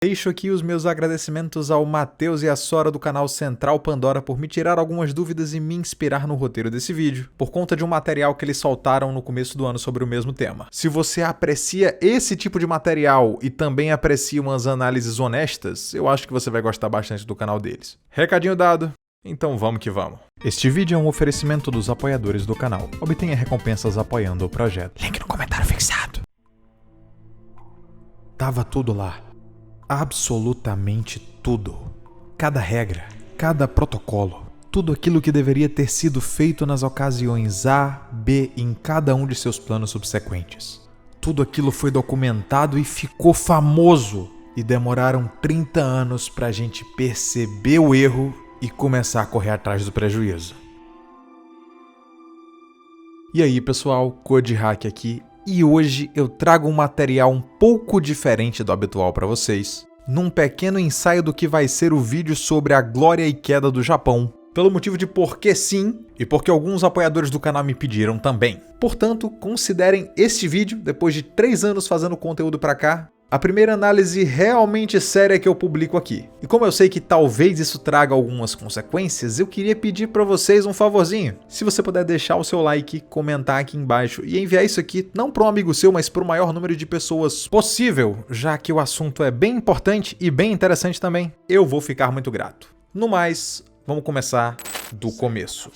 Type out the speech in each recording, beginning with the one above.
Deixo aqui os meus agradecimentos ao Matheus e à Sora do canal Central Pandora por me tirar algumas dúvidas e me inspirar no roteiro desse vídeo, por conta de um material que eles soltaram no começo do ano sobre o mesmo tema. Se você aprecia esse tipo de material e também aprecia umas análises honestas, eu acho que você vai gostar bastante do canal deles. Recadinho dado, então vamos que vamos. Este vídeo é um oferecimento dos apoiadores do canal. Obtenha recompensas apoiando o projeto. Link no comentário fixado. Tava tudo lá. Absolutamente tudo. Cada regra, cada protocolo, tudo aquilo que deveria ter sido feito nas ocasiões A, B e em cada um de seus planos subsequentes. Tudo aquilo foi documentado e ficou famoso. E demoraram 30 anos pra gente perceber o erro e começar a correr atrás do prejuízo. E aí pessoal, CodeHack aqui. E hoje eu trago um material um pouco diferente do habitual para vocês, num pequeno ensaio do que vai ser o vídeo sobre a glória e queda do Japão, pelo motivo de porque sim, e porque alguns apoiadores do canal me pediram também. Portanto, considerem este vídeo, depois de 3 anos fazendo conteúdo para cá, a primeira análise realmente séria que eu publico aqui. E como eu sei que talvez isso traga algumas consequências, eu queria pedir para vocês um favorzinho. Se você puder deixar o seu like, comentar aqui embaixo e enviar isso aqui não para um amigo seu, mas para o maior número de pessoas possível, já que o assunto é bem importante e bem interessante também, eu vou ficar muito grato. No mais, vamos começar do começo.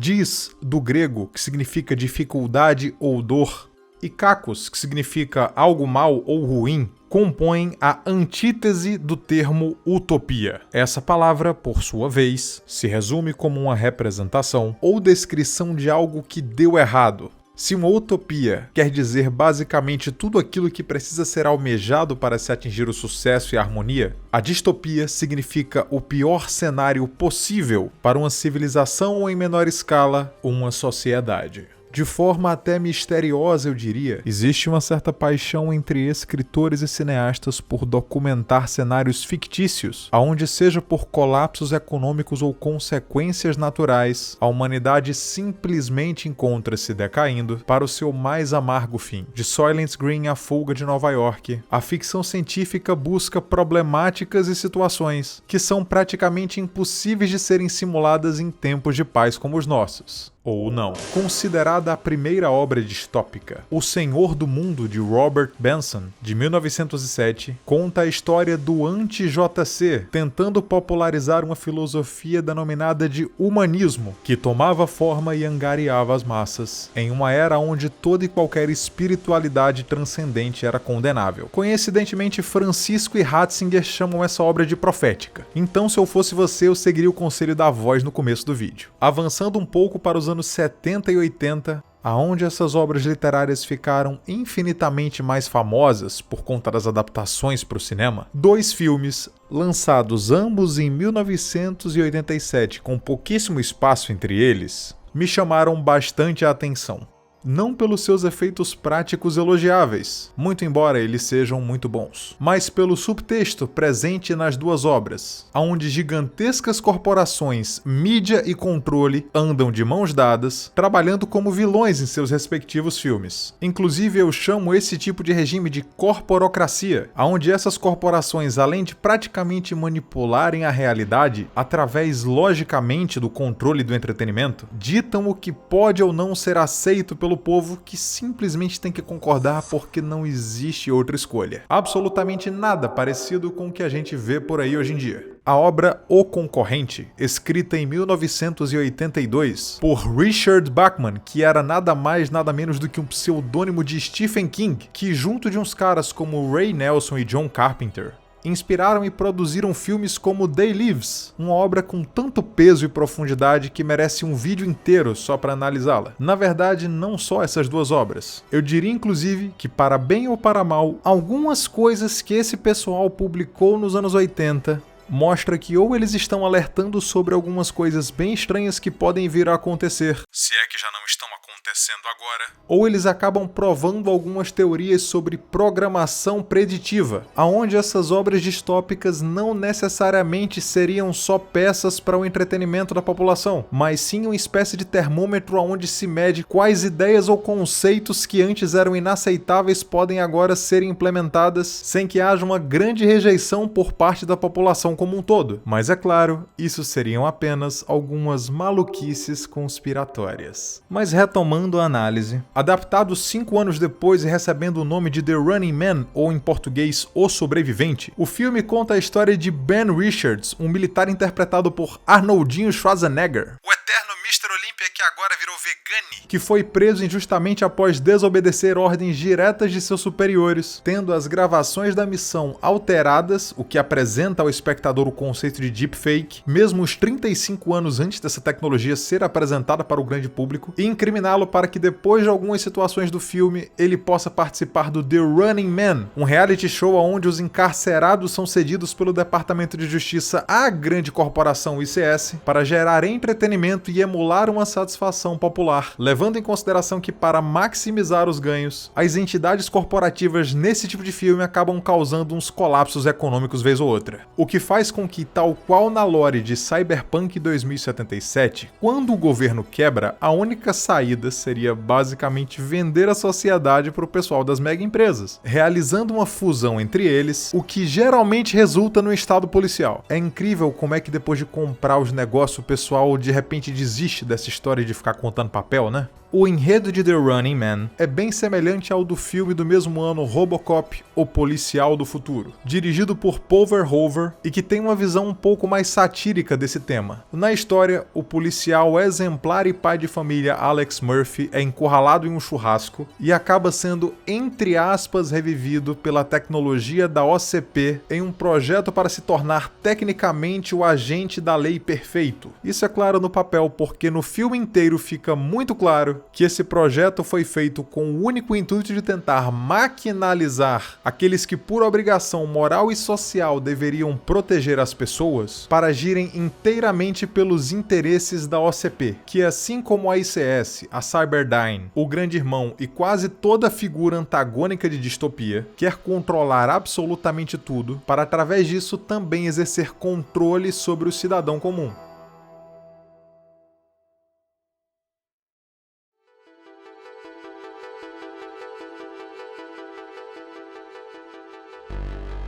Dis, do grego, que significa dificuldade ou dor, e kakos, que significa algo mal ou ruim, compõem a antítese do termo utopia. Essa palavra, por sua vez, se resume como uma representação ou descrição de algo que deu errado. Se uma utopia quer dizer basicamente tudo aquilo que precisa ser almejado para se atingir o sucesso e a harmonia, a distopia significa o pior cenário possível para uma civilização ou, em menor escala, uma sociedade. De forma até misteriosa, eu diria, existe uma certa paixão entre escritores e cineastas por documentar cenários fictícios, aonde seja por colapsos econômicos ou consequências naturais, a humanidade simplesmente encontra-se decaindo para o seu mais amargo fim. De Soylent Green à Fuga de Nova York, a ficção científica busca problemáticas e situações que são praticamente impossíveis de serem simuladas em tempos de paz como os nossos. Ou não. Considerada a primeira obra distópica, O Senhor do Mundo, de Robert Benson, de 1907, conta a história do anti-JC, tentando popularizar uma filosofia denominada de humanismo, que tomava forma e angariava as massas, em uma era onde toda e qualquer espiritualidade transcendente era condenável. Coincidentemente, Francisco e Ratzinger chamam essa obra de profética. Então, se eu fosse você, eu seguiria o conselho da voz no começo do vídeo. Avançando um pouco para os anos 70 e 80, aonde essas obras literárias ficaram infinitamente mais famosas por conta das adaptações para o cinema, 2 filmes, lançados ambos em 1987, com pouquíssimo espaço entre eles, me chamaram bastante a atenção. Não pelos seus efeitos práticos elogiáveis, muito embora eles sejam muito bons, mas pelo subtexto presente nas duas obras, onde gigantescas corporações, mídia e controle andam de mãos dadas, trabalhando como vilões em seus respectivos filmes. Inclusive eu chamo esse tipo de regime de corporocracia, onde essas corporações, além de praticamente manipularem a realidade, através logicamente do controle do entretenimento, ditam o que pode ou não ser aceito pelo povo, que simplesmente tem que concordar porque não existe outra escolha. Absolutamente nada parecido com o que a gente vê por aí hoje em dia. A obra O Concorrente, escrita em 1982 por Richard Bachman, que era nada mais nada menos do que um pseudônimo de Stephen King, que junto de uns caras como Ray Nelson e John Carpenter, inspiraram e produziram filmes como They Lives, uma obra com tanto peso e profundidade que merece um vídeo inteiro só para analisá-la. Na verdade, não só essas duas obras. Eu diria inclusive que, para bem ou para mal, algumas coisas que esse pessoal publicou nos anos 80 mostra que ou eles estão alertando sobre algumas coisas bem estranhas que podem vir a acontecer, se é que já não estão acontecendo agora, ou eles acabam provando algumas teorias sobre programação preditiva, aonde essas obras distópicas não necessariamente seriam só peças para o entretenimento da população, mas sim uma espécie de termômetro onde se mede quais ideias ou conceitos que antes eram inaceitáveis podem agora ser implementadas sem que haja uma grande rejeição por parte da população como um todo. Mas é claro, isso seriam apenas algumas maluquices conspiratórias. Mas retomando a análise, adaptado 5 anos depois e recebendo o nome de The Running Man, ou em português O Sobrevivente, o filme conta a história de Ben Richards, um militar interpretado por Arnoldinho Schwarzenegger, o eterno Mr. Olympia que agora virou vegane, que foi preso injustamente após desobedecer ordens diretas de seus superiores, tendo as gravações da missão alteradas, o que apresenta ao espectador o conceito de deepfake, mesmo os 35 anos antes dessa tecnologia ser apresentada para o grande público, e incriminá-lo para que depois de algumas situações do filme ele possa participar do The Running Man, um reality show onde os encarcerados são cedidos pelo Departamento de Justiça à grande corporação ICS para gerar entretenimento e emular uma satisfação popular, levando em consideração que para maximizar os ganhos, as entidades corporativas nesse tipo de filme acabam causando uns colapsos econômicos vez ou outra. O que faz com que, tal qual na lore de Cyberpunk 2077, quando o governo quebra, a única saída seria basicamente vender a sociedade para o pessoal das mega empresas, realizando uma fusão entre eles, o que geralmente resulta no estado policial. É incrível como é que depois de comprar os negócios o pessoal de repente desiste dessa história de ficar contando papel, né? O enredo de The Running Man é bem semelhante ao do filme do mesmo ano Robocop, O Policial do Futuro, dirigido por Paul Verhoeven e que tem uma visão um pouco mais satírica desse tema. Na história, o policial exemplar e pai de família Alex Murphy é encurralado em um churrasco e acaba sendo, entre aspas, revivido pela tecnologia da OCP em um projeto para se tornar tecnicamente o agente da lei perfeito. Isso é claro no papel porque no filme inteiro fica muito claro que esse projeto foi feito com o único intuito de tentar maquinalizar aqueles que por obrigação moral e social deveriam proteger as pessoas para agirem inteiramente pelos interesses da OCP, que assim como a ICS, a Cyberdyne, o Grande Irmão e quase toda figura antagônica de distopia, quer controlar absolutamente tudo para através disso também exercer controle sobre o cidadão comum.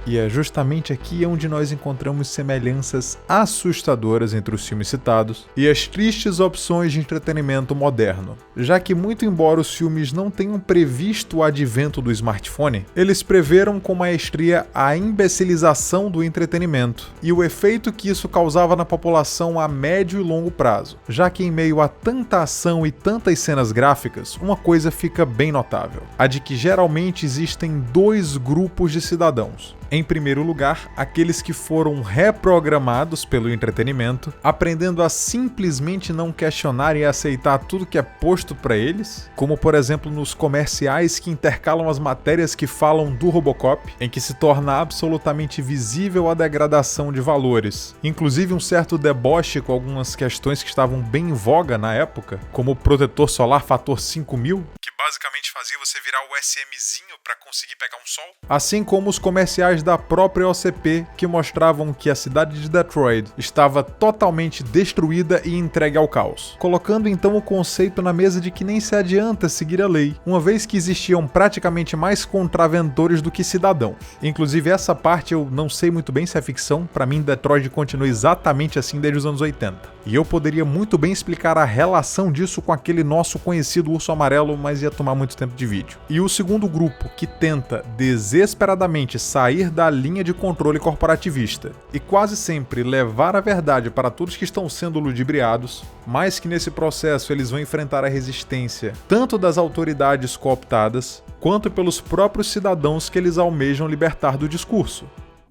E é justamente aqui onde nós encontramos semelhanças assustadoras entre os filmes citados e as tristes opções de entretenimento moderno, já que muito embora os filmes não tenham previsto o advento do smartphone, eles preveram com maestria a imbecilização do entretenimento e o efeito que isso causava na população a médio e longo prazo, já que em meio a tanta ação e tantas cenas gráficas, uma coisa fica bem notável, a de que geralmente existem dois grupos de cidadãos. Em primeiro lugar, aqueles que foram reprogramados pelo entretenimento, aprendendo a simplesmente não questionar e aceitar tudo que é posto para eles, como por exemplo nos comerciais que intercalam as matérias que falam do Robocop, em que se torna absolutamente visível a degradação de valores, inclusive um certo deboche com algumas questões que estavam bem em voga na época, como o protetor solar fator 5000, que basicamente fazia você virar o SMzinho para conseguir pegar um sol. Assim como os comerciais da própria OCP que mostravam que a cidade de Detroit estava totalmente destruída e entregue ao caos, colocando então o conceito na mesa de que nem se adianta seguir a lei, uma vez que existiam praticamente mais contraventores do que cidadãos. Inclusive essa parte eu não sei muito bem se é ficção, para mim Detroit continua exatamente assim desde os anos 80. E eu poderia muito bem explicar a relação disso com aquele nosso conhecido urso amarelo, mas ia tomar muito tempo de vídeo. E o segundo grupo, que tenta desesperadamente sair da linha de controle corporativista e quase sempre levar a verdade para todos que estão sendo ludibriados, mas que nesse processo eles vão enfrentar a resistência tanto das autoridades cooptadas, quanto pelos próprios cidadãos que eles almejam libertar do discurso.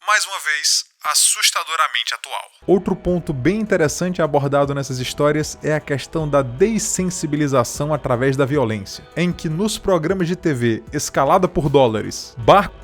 Mais uma vez, assustadoramente atual. Outro ponto bem interessante abordado nessas histórias é a questão da dessensibilização através da violência, em que nos programas de TV escalada por dólares, barcos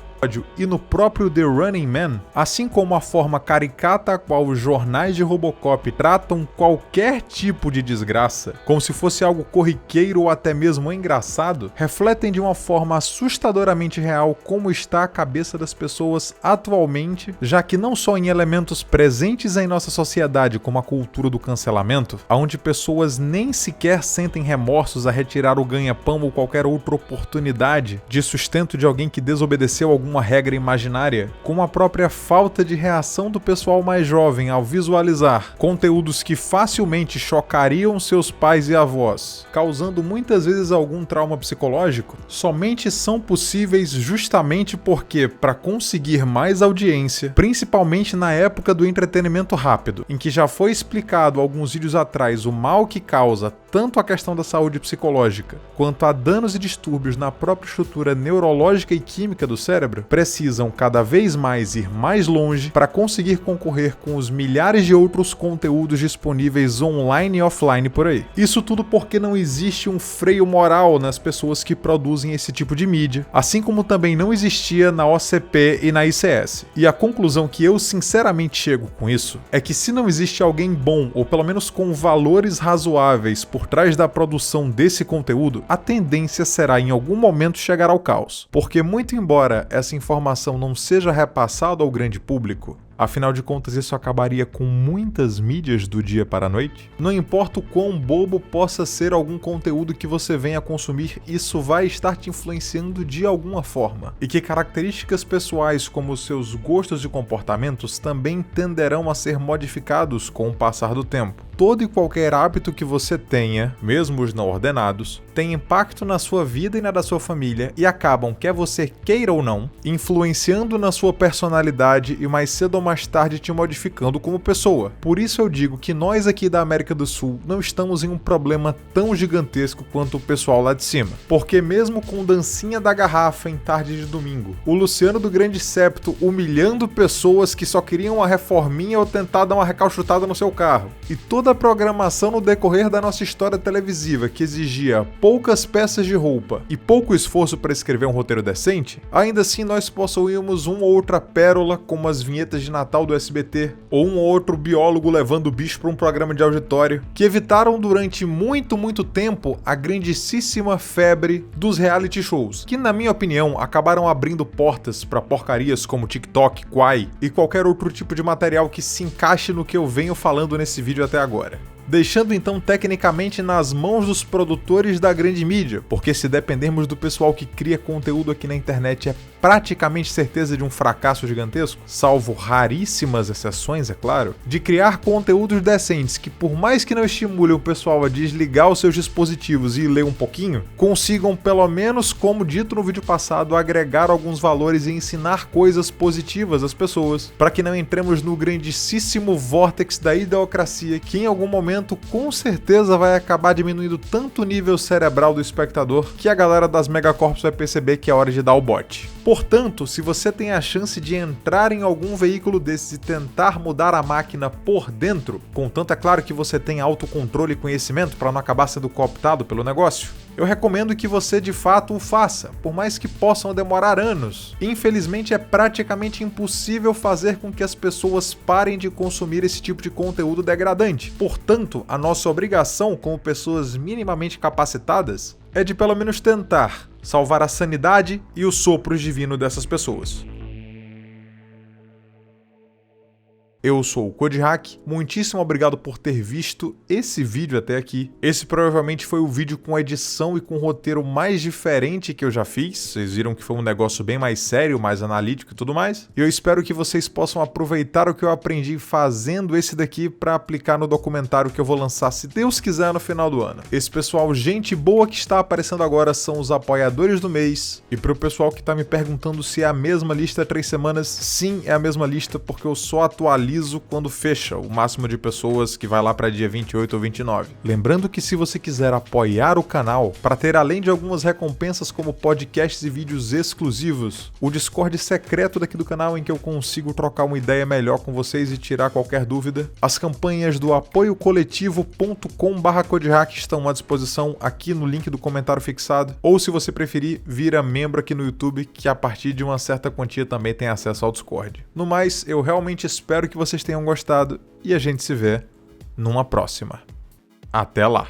e no próprio The Running Man, assim como a forma caricata a qual os jornais de Robocop tratam qualquer tipo de desgraça, como se fosse algo corriqueiro ou até mesmo engraçado, refletem de uma forma assustadoramente real como está a cabeça das pessoas atualmente, já que não só em elementos presentes em nossa sociedade como a cultura do cancelamento, onde pessoas nem sequer sentem remorsos a retirar o ganha-pão ou qualquer outra oportunidade de sustento de alguém que desobedeceu alguma regra imaginária, como a própria falta de reação do pessoal mais jovem ao visualizar conteúdos que facilmente chocariam seus pais e avós, causando muitas vezes algum trauma psicológico, somente são possíveis justamente porque, para conseguir mais audiência, principalmente na época do entretenimento rápido, em que já foi explicado alguns vídeos atrás o mal que causa tanto a questão da saúde psicológica, quanto a danos e distúrbios na própria estrutura neurológica e química do cérebro, precisam cada vez mais ir mais longe para conseguir concorrer com os milhares de outros conteúdos disponíveis online e offline por aí. Isso tudo porque não existe um freio moral nas pessoas que produzem esse tipo de mídia, assim como também não existia na OCP e na ICS. E a conclusão que eu sinceramente chego com isso é que se não existe alguém bom, ou pelo menos com valores razoáveis por trás da produção desse conteúdo, a tendência será em algum momento chegar ao caos. Porque muito embora essa informação não seja repassada ao grande público, afinal de contas isso acabaria com muitas mídias do dia para a noite, não importa o quão bobo possa ser algum conteúdo que você venha consumir, isso vai estar te influenciando de alguma forma. E que características pessoais como os seus gostos e comportamentos também tenderão a ser modificados com o passar do tempo. Todo e qualquer hábito que você tenha, mesmo os não ordenados, tem impacto na sua vida e na da sua família e acabam, quer você queira ou não, influenciando na sua personalidade e mais cedo ou mais tarde te modificando como pessoa. Por isso eu digo que nós aqui da América do Sul não estamos em um problema tão gigantesco quanto o pessoal lá de cima. Porque mesmo com dancinha da garrafa em tarde de domingo, o Luciano do Grande Septo humilhando pessoas que só queriam uma reforminha ou tentar dar uma recalchutada no seu carro, e toda a programação no decorrer da nossa história televisiva que exigia poucas peças de roupa e pouco esforço para escrever um roteiro decente, ainda assim nós possuímos uma ou outra pérola como as vinhetas de Natal do SBT, ou um ou outro biólogo levando o bicho para um programa de auditório, que evitaram durante muito tempo a grandíssima febre dos reality shows, que na minha opinião acabaram abrindo portas para porcarias como TikTok, Quai e qualquer outro tipo de material que se encaixe no que eu venho falando nesse vídeo até agora. Deixando então tecnicamente nas mãos dos produtores da grande mídia, porque se dependermos do pessoal que cria conteúdo aqui na internet é praticamente certeza de um fracasso gigantesco, salvo raríssimas exceções, é claro, de criar conteúdos decentes que, por mais que não estimulem o pessoal a desligar os seus dispositivos e ler um pouquinho, consigam pelo menos, como dito no vídeo passado, agregar alguns valores e ensinar coisas positivas às pessoas, para que não entremos no grandíssimo vórtex da idiocracia que em algum momento com certeza vai acabar diminuindo tanto o nível cerebral do espectador que a galera das megacorps vai perceber que é hora de dar o bote. Portanto, se você tem a chance de entrar em algum veículo desses e tentar mudar a máquina por dentro, contanto é claro que você tenha autocontrole e conhecimento para não acabar sendo cooptado pelo negócio, eu recomendo que você de fato o faça, por mais que possam demorar anos. Infelizmente é praticamente impossível fazer com que as pessoas parem de consumir esse tipo de conteúdo degradante. Portanto, a nossa obrigação como pessoas minimamente capacitadas é de pelo menos tentar salvar a sanidade e o sopro divino dessas pessoas. Eu sou o CodeHack, muitíssimo obrigado por ter visto esse vídeo até aqui. Esse provavelmente foi o vídeo com edição e com roteiro mais diferente que eu já fiz. Vocês viram que foi um negócio bem mais sério, mais analítico e tudo mais. E eu espero que vocês possam aproveitar o que eu aprendi fazendo esse daqui para aplicar no documentário que eu vou lançar, se Deus quiser, no final do ano. Esse pessoal, gente boa que está aparecendo agora, são os apoiadores do mês. E para o pessoal que está me perguntando se é a mesma lista 3 semanas, sim, é a mesma lista, porque eu só atualizo aviso quando fecha o máximo de pessoas que vai lá para dia 28 ou 29. Lembrando que se você quiser apoiar o canal para ter, além de algumas recompensas como podcasts e vídeos exclusivos, o Discord secreto daqui do canal em que eu consigo trocar uma ideia melhor com vocês e tirar qualquer dúvida, as campanhas do apoiocoletivo.com/codehack estão à disposição aqui no link do comentário fixado, ou se você preferir, vira membro aqui no YouTube, que a partir de uma certa quantia também tem acesso ao Discord. No mais, eu realmente espero que vocês tenham gostado e a gente se vê numa próxima. Até lá!